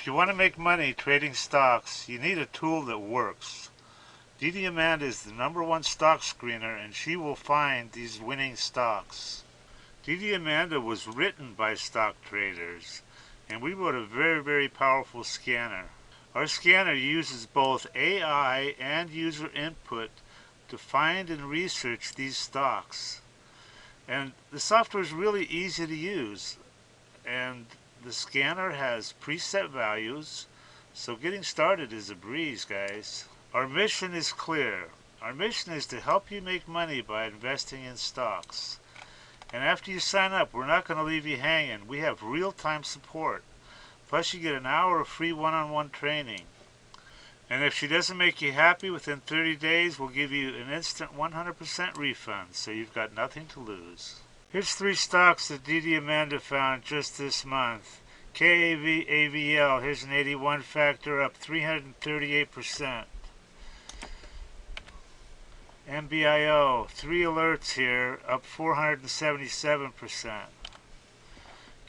If you want to make money trading stocks, you need a tool that works. DDAmanda is the #1 stock screener, and she will find these winning stocks. DDAmanda was written by stock traders, and we wrote a very, very powerful scanner. Our scanner uses both AI and user input to find and research these stocks. And the software is really easy to use. And the scanner has preset values, so getting started is a breeze, guys. Our mission is clear. Our mission is to help you make money by investing in stocks. And after you sign up, we're not going to leave you hanging. We have real-time support. Plus you get an hour of free one-on-one training. And if she doesn't make you happy within 30 days, we'll give you an instant 100% refund, so you've got nothing to lose. Here's 3 stocks that DDAmanda found just this month. KAVAVL, here's an 81 factor, up 338%. MBIO, 3 alerts here, up 477%.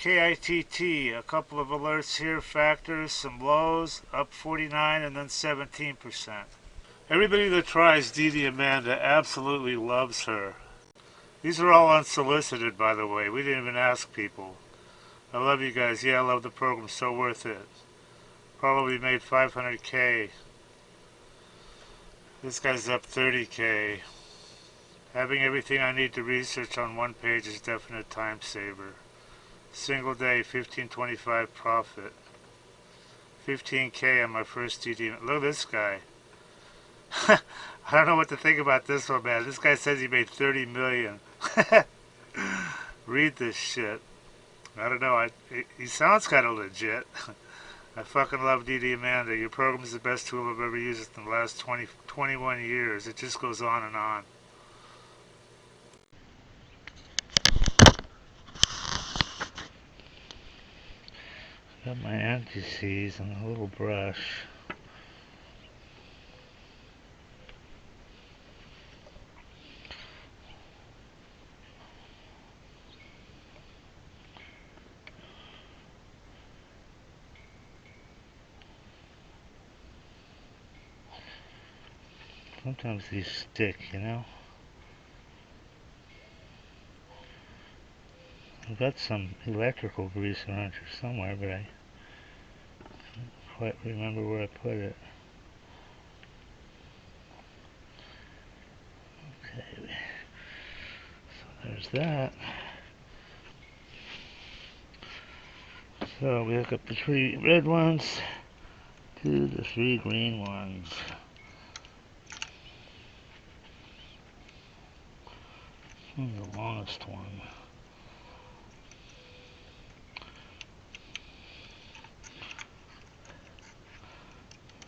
KITT, a couple of alerts here, factors, some lows, up 49 and then 17%. Everybody that tries DDAmanda absolutely loves her. These are all unsolicited, by the way. We didn't even ask people. I love you guys. Yeah, I love the program. So worth it. Probably made 500K. This guy's up 30K. Having everything I need to research on one page is definite time saver. Single day, 1525 profit. 15K on my first DD. Look at this guy. I don't know what to think about this one, man. This guy says he made 30 million. Read this shit. I don't know. He sounds kind of legit. I fucking love DDAmanda. Your program is the best tool I've ever used in the last 21 years. It just goes on and on. Got my anti-seize and a little brush. Sometimes these stick, you know. I've got some electrical grease around here somewhere, but I can't quite remember where I put it. Okay, so there's that. So we hook up the 3 red ones to the 3 green ones. The longest one.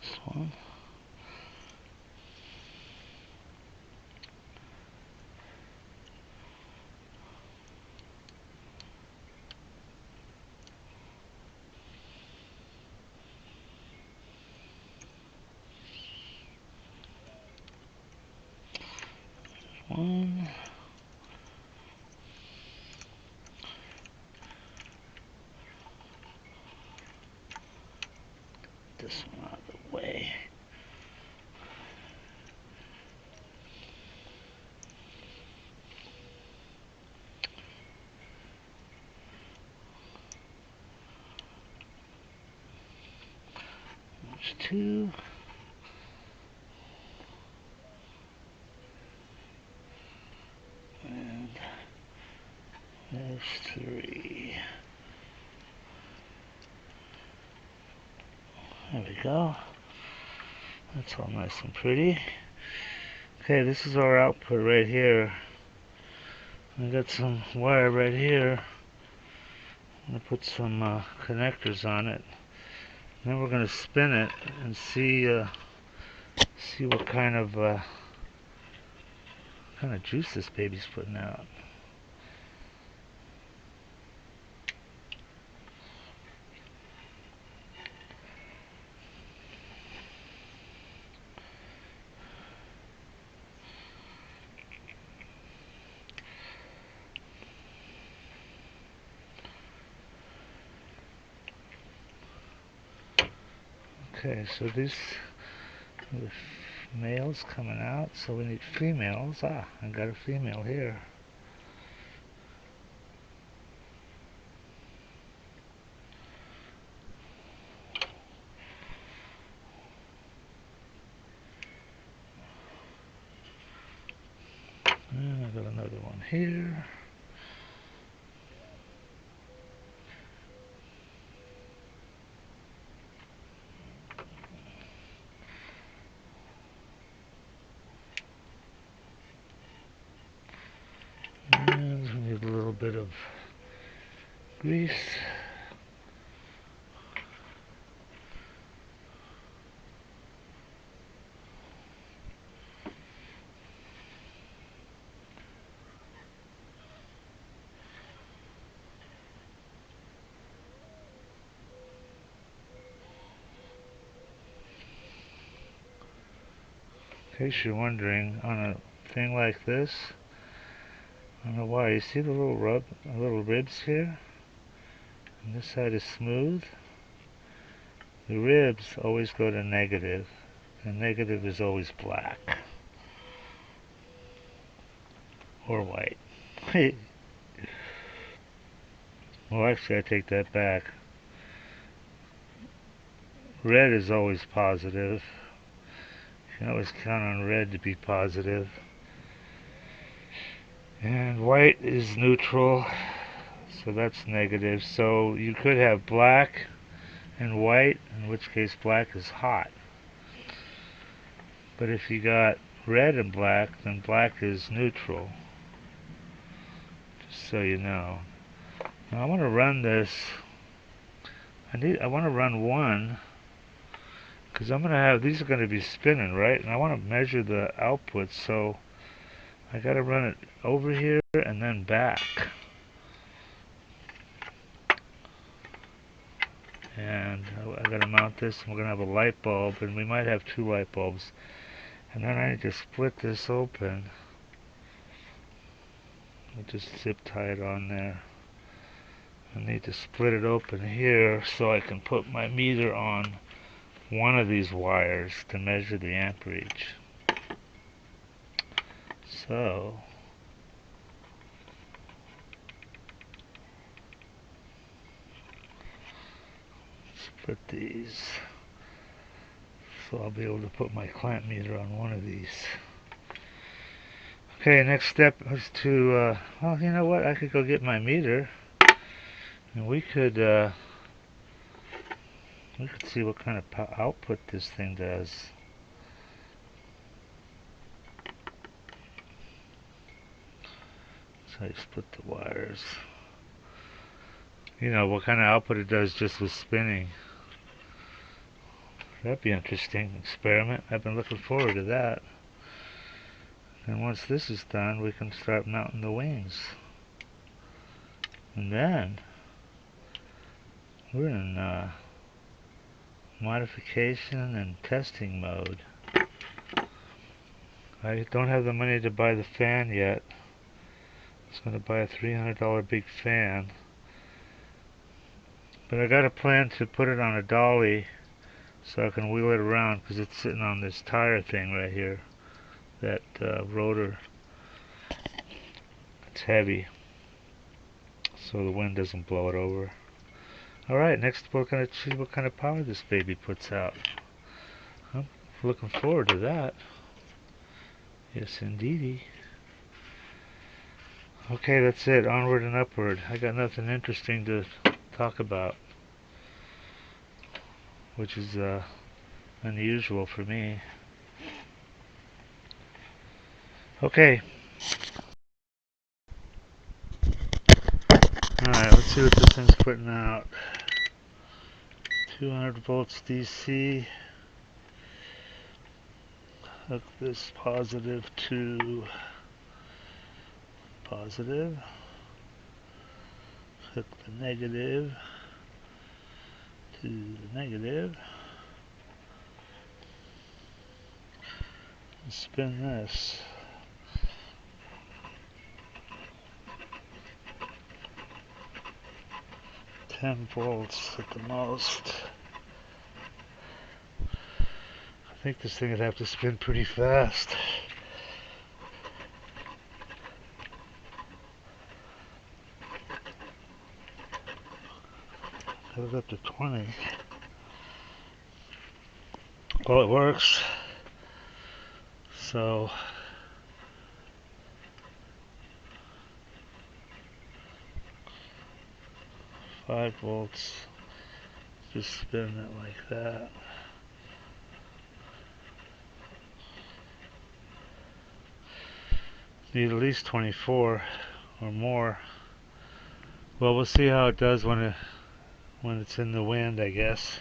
This one. One. This one out of the way. There's 2. And there's 3. There we go. That's all nice and pretty. Okay, this is our output right here. I got some wire right here. I'm going to put some connectors on it. Then we're going to spin it and see what kind of juice this baby's putting out. Okay, so these are the males coming out, so we need females. Ah, I got a female here. And I got another one here. And we need a little bit of grease. In case you're wondering, on a thing like this, I don't know why, you see the little ribs here? And this side is smooth. The ribs always go to negative, and negative is always black. Or white. Well, actually, I take that back. Red is always positive. You can always count on red to be positive. And white is neutral, so that's negative. So you could have black and white, in which case black is hot. But if you got red and black, then black is neutral. Just so you know. Now I want to run this. I want to run one, because I'm going to have, these are going to be spinning, right? And I want to measure the output, so I got to run it over here and then back. And I got to mount this, and we're going to have a light bulb, and we might have two light bulbs. And then I need to split this open. I'll just zip tie it on there. I need to split it open here so I can put my meter on one of these wires to measure the amperage. So split these, so I'll be able to put my clamp meter on one of these. Okay, next step is to, well, you know what, I could go get my meter, and we could see what kind of output this thing does. So I split the wires. You know, what kind of output it does just with spinning. That'd be an interesting experiment. I've been looking forward to that. And once this is done, we can start mounting the wings. And then we're in modification and testing mode. I don't have the money to buy the fan yet. I was going to buy a $300 big fan. But I got a plan to put it on a dolly so I can wheel it around, because it's sitting on this tire thing right here. That rotor. It's heavy, so the wind doesn't blow it over. Alright, next we're going to see what kind of power this baby puts out. I'm looking forward to that. Yes, indeedy. Okay, that's it. Onward and upward. I got nothing interesting to talk about, which is unusual for me. Okay. Alright, let's see what this thing's putting out. 200 volts DC. Hook this positive to positive. Hook the negative to the negative. And spin this. 10 volts at the most. think this thing would have to spin pretty fast. Got it up to 20. Well, it works. So, five volts. Just spin it like that. Need at least 24 or more. Well, we'll see how it does when it's in the wind, I guess.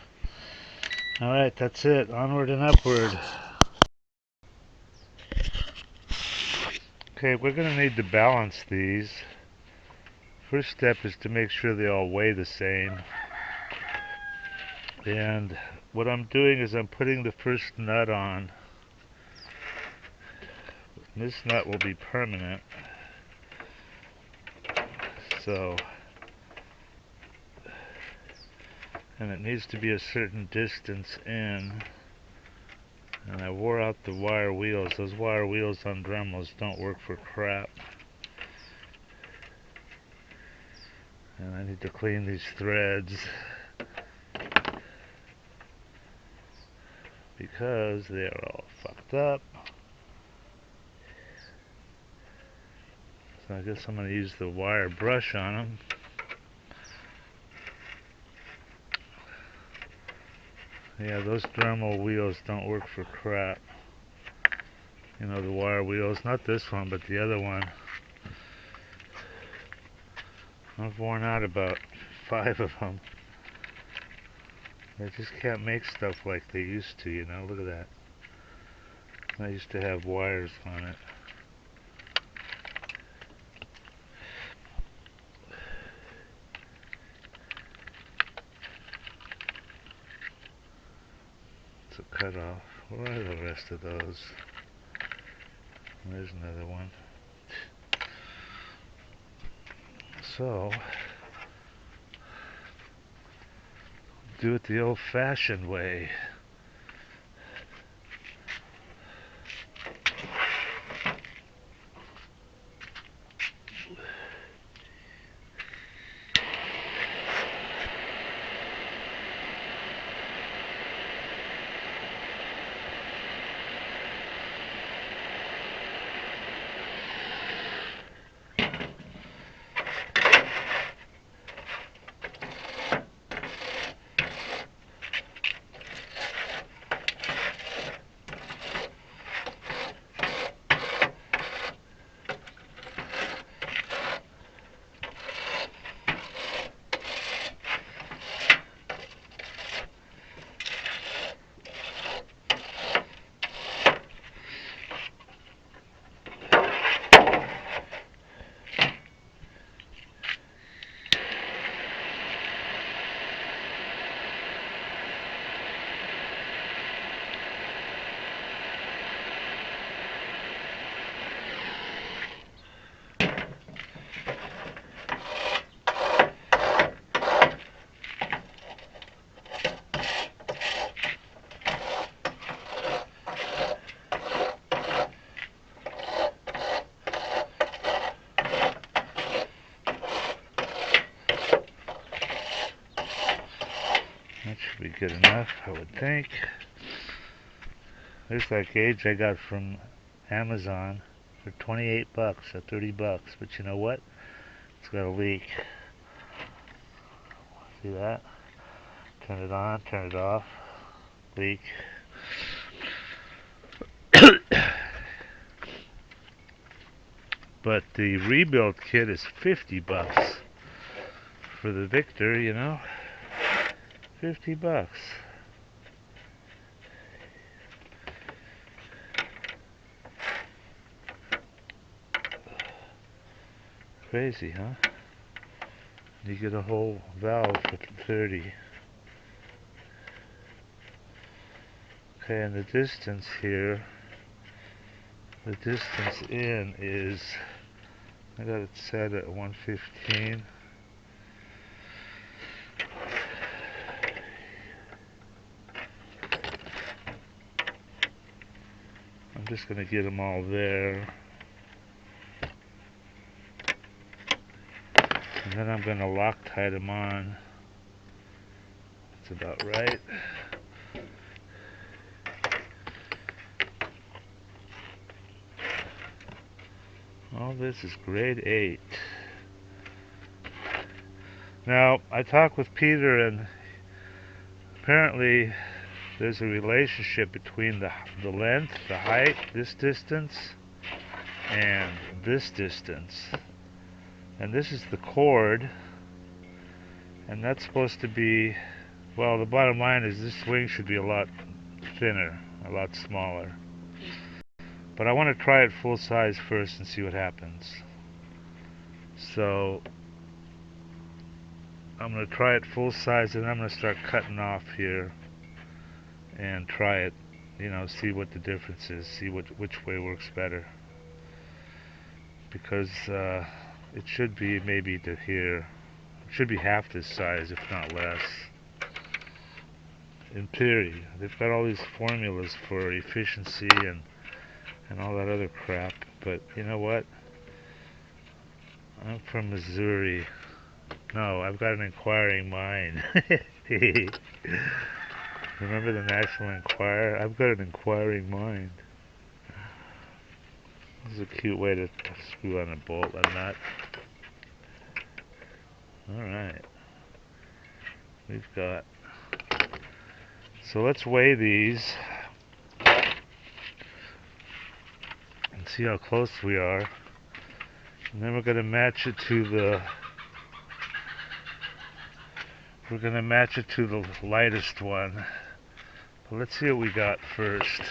Alright, that's it. Onward and upward. Okay, we're going to need to balance these. First step is to make sure they all weigh the same. And what I'm doing is I'm putting the first nut on. This nut will be permanent. So, and it needs to be a certain distance in. And I wore out the wire wheels. Those wire wheels on Dremels don't work for crap. And I need to clean these threads because they are all fucked up. So I guess I'm going to use the wire brush on them. Yeah, those Dremel wheels don't work for crap. You know, the wire wheels, not this one, but the other one. I've worn out about 5 of them. They just can't make stuff like they used to, you know, look at that. I used to have wires on it. It's a cutoff. Where are the rest of those? There's another one. So, do it the old-fashioned way. That should be good enough, I would think. There's that gauge I got from Amazon for 28 bucks or 30 bucks, but you know what? It's got a leak. See that? Turn it on, turn it off. Leak. But the rebuild kit is 50 bucks for the Victor, you know? 50 bucks. Crazy, huh? You get a whole valve for 30. Okay, and the distance here, the distance in is, I got it set at 115. just going to get them all there. And then I'm going to Loctite them on. That's about right. All this is grade 8. Now, I talked with Peter, and apparently there's a relationship between the length, the height, this distance, and this distance. And this is the cord, and that's supposed to be, well, the bottom line is this wing should be a lot thinner, a lot smaller. But I want to try it full size first and see what happens. So I'm going to try it full size, and I'm going to start cutting off here and try it, you know, see what the difference is, see which way works better. Because it should be maybe to here. It should be half this size, if not less. In theory, they've got all these formulas for efficiency and all that other crap, but you know what? I'm from Missouri. No, I've got an inquiring mind. Remember the National Enquirer? I've got an inquiring mind. This is a cute way to screw on a bolt, a nut. Alright. We've got... So let's weigh these and see how close we are. And then we're going to match it to the... We're going to match it to the lightest one. But let's see what we got first.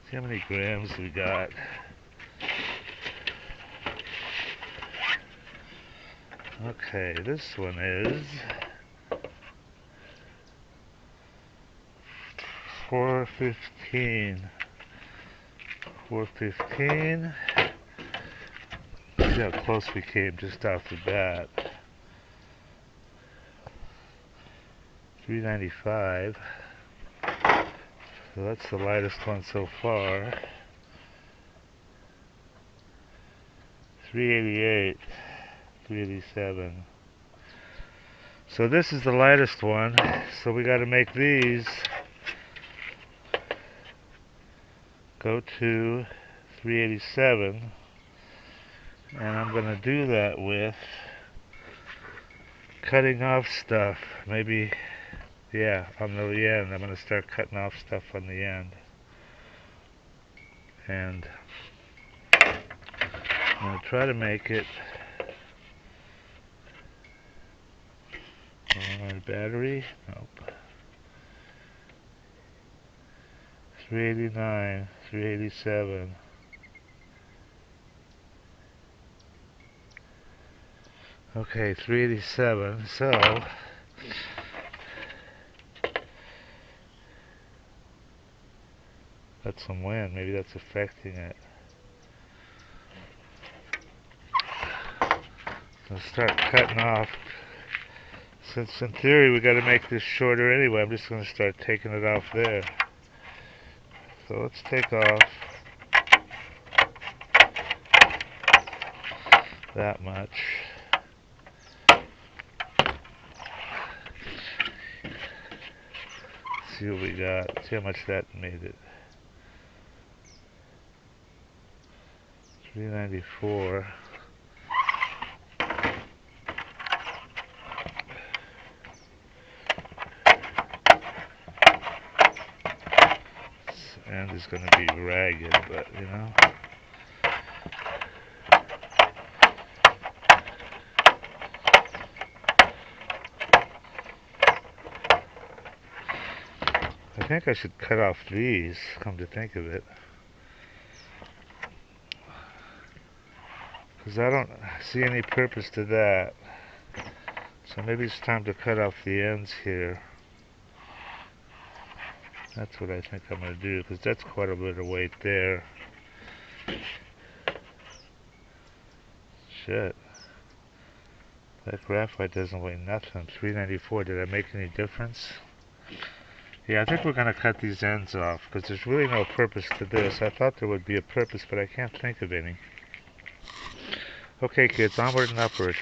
See how many grams we got. Okay, this one is 415. 415. See how close we came just off the bat. 395. So that's the lightest one so far. 388. 387. So this is the lightest one. So we got to make these go to 387. And I'm going to do that with cutting off stuff. Maybe, yeah, on the end. I'm going to start cutting off stuff on the end. And I'm going to try to make it battery. Nope. 389, 387. Okay, 387. So that's some wind. Maybe that's affecting it. I'll start cutting off. Since in theory we got to make this shorter anyway, I'm just going to start taking it off there. So let's take off that much. See what we got. See how much that made it. 394. This end is going to be ragged, but you know. I think I should cut off these, come to think of it. Because I don't see any purpose to that. So maybe it's time to cut off the ends here. That's what I think I'm going to do, because that's quite a bit of weight there. Shit. That graphite doesn't weigh nothing. 394. Did I make any difference? Yeah, I think we're going to cut these ends off because there's really no purpose to this. I thought there would be a purpose, but I can't think of any. Okay, kids, onward and upward.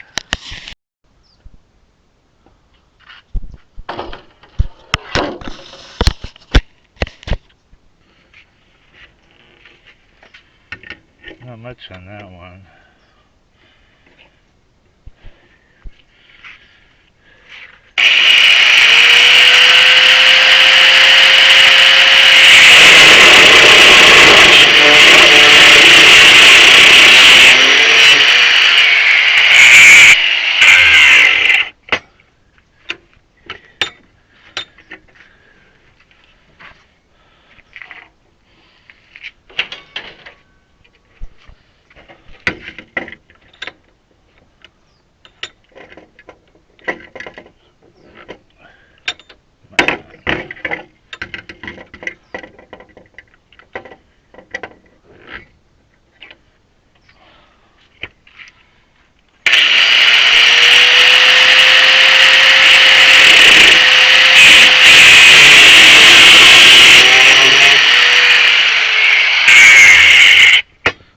Not much on that one.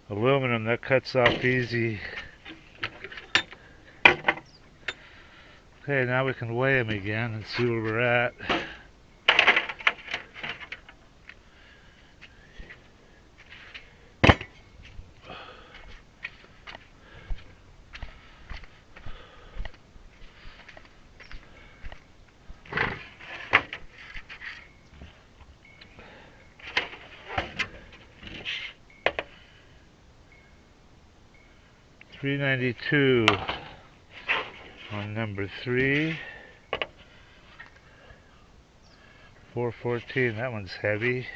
Aluminum, that cuts off easy. Okay, now we can weigh them again and see where we're at. $392 on number 3. 414, that one's heavy.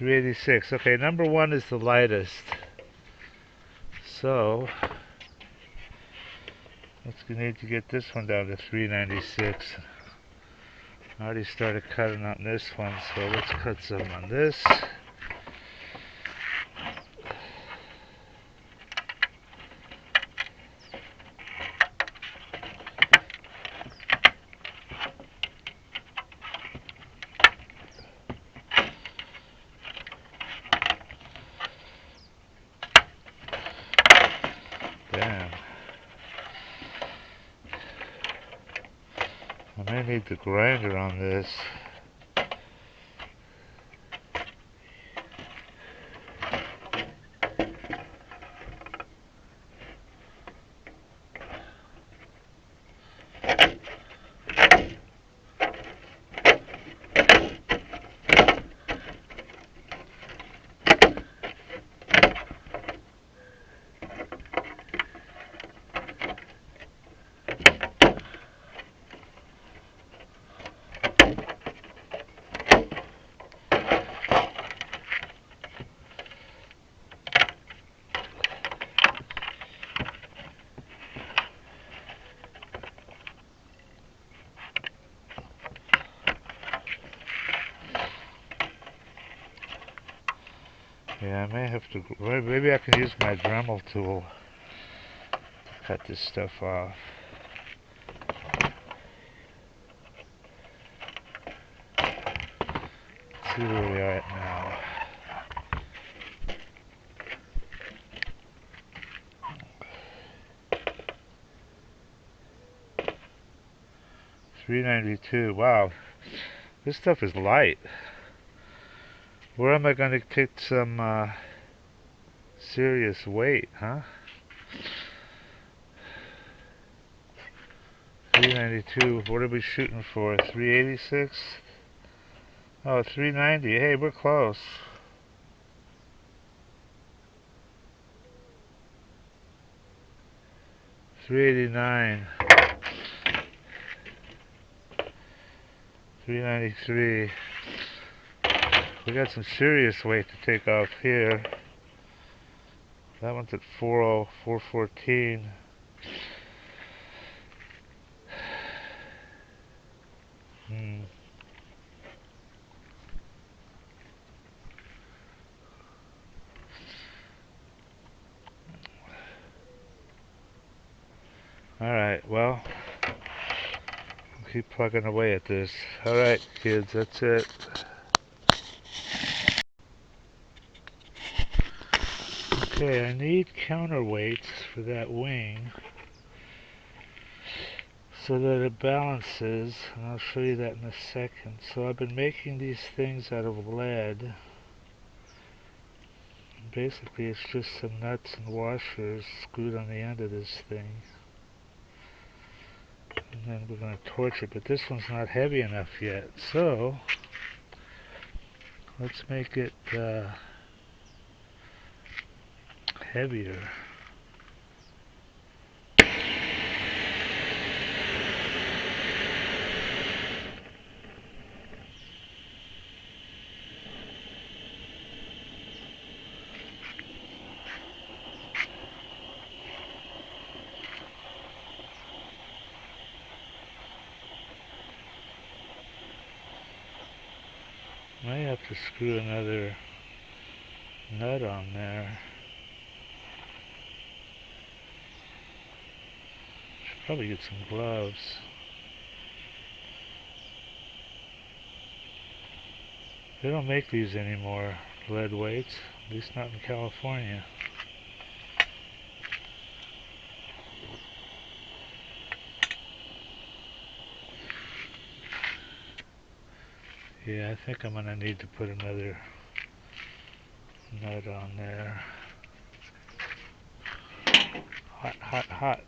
$386. Okay, number 1 is the lightest. So let's need to get this one down to $396. I already started cutting on this one, so let's cut some on this. Damn. I may need the grinder on this. Yeah, I may have to, maybe I can use my Dremel tool to cut this stuff off. Let's see where we are at now. $392. Wow, this stuff is light. Where am I going to take some serious weight, huh? 392. What are we shooting for? 386? Oh, 390. Hey, we're close. 389. 393. We got some serious weight to take off here. That one's at 40, 414. Alright, well, keep plugging away at this. Alright, kids, that's it. Okay, I need counterweights for that wing so that it balances, and I'll show you that in a second. So I've been making these things out of lead. Basically, it's just some nuts and washers screwed on the end of this thing. And then we're going to torch it, but this one's not heavy enough yet. So, let's make it heavier. Might have to screw another nut on there. Should probably get some gloves. They don't make these anymore, lead weights, at least not in California. Yeah, I think I'm gonna need to put another nut on there. Hot, hot, hot.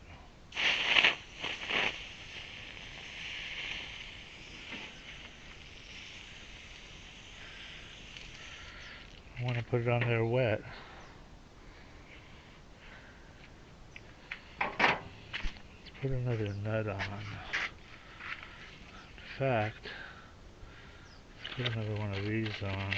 I want to put it on there wet. Let's put another nut on. In fact, let's put another one of these on.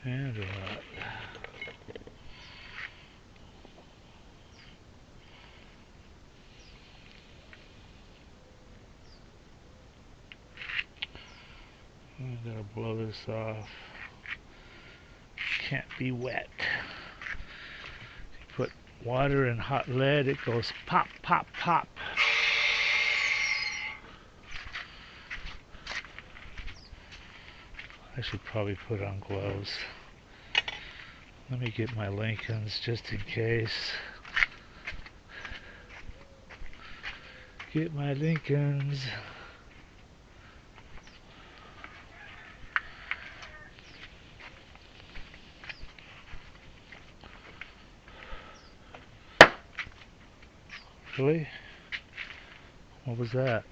And a nut. I'm gonna blow this off. Can't be wet. You put water in hot lead, it goes pop, pop, pop. I should probably put on gloves. Let me get my Lincolns just in case. Get my Lincolns. Really? What was that?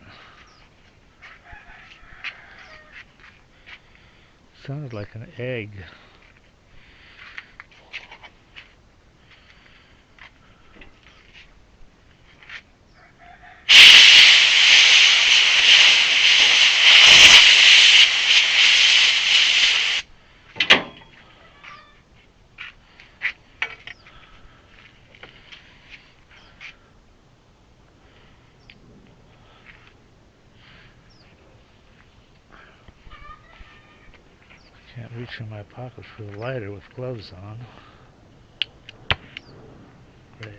Sounded like an egg. Can't reach in my pocket for the lighter with gloves on. Great.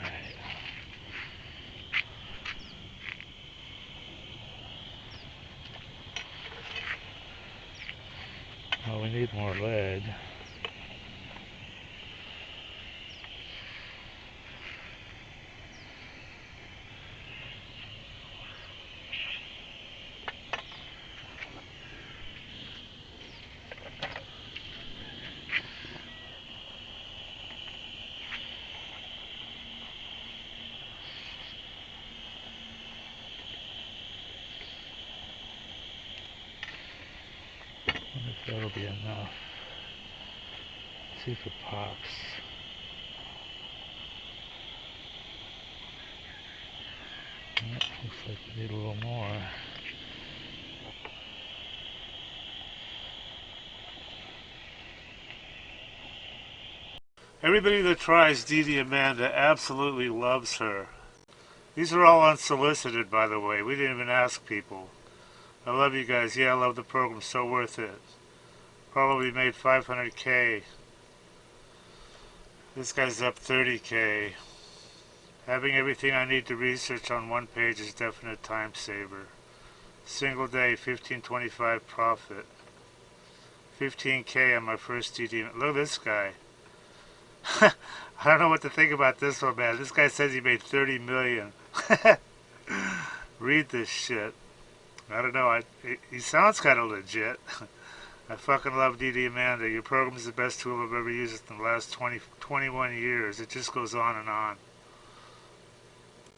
Alright. Well, we need more lead. I wonder if that'll be enough. Let's see if it pops. Looks like we need a little more. Everybody that tries DDAmanda absolutely loves her. These are all unsolicited, by the way. We didn't even ask people. I love you guys. Yeah, I love the program. So worth it. Probably made 500K. This guy's up 30K. Having everything I need to research on one page is definite time saver. Single day, 1525 profit. 15K on my first DD. Look at this guy. I don't know what to think about this one, man. This guy says he made 30 million. Read this shit. I don't know. He sounds kind of legit. I fucking love DDAmanda. Your program is the best tool I've ever used in the last 21 years. It just goes on and on.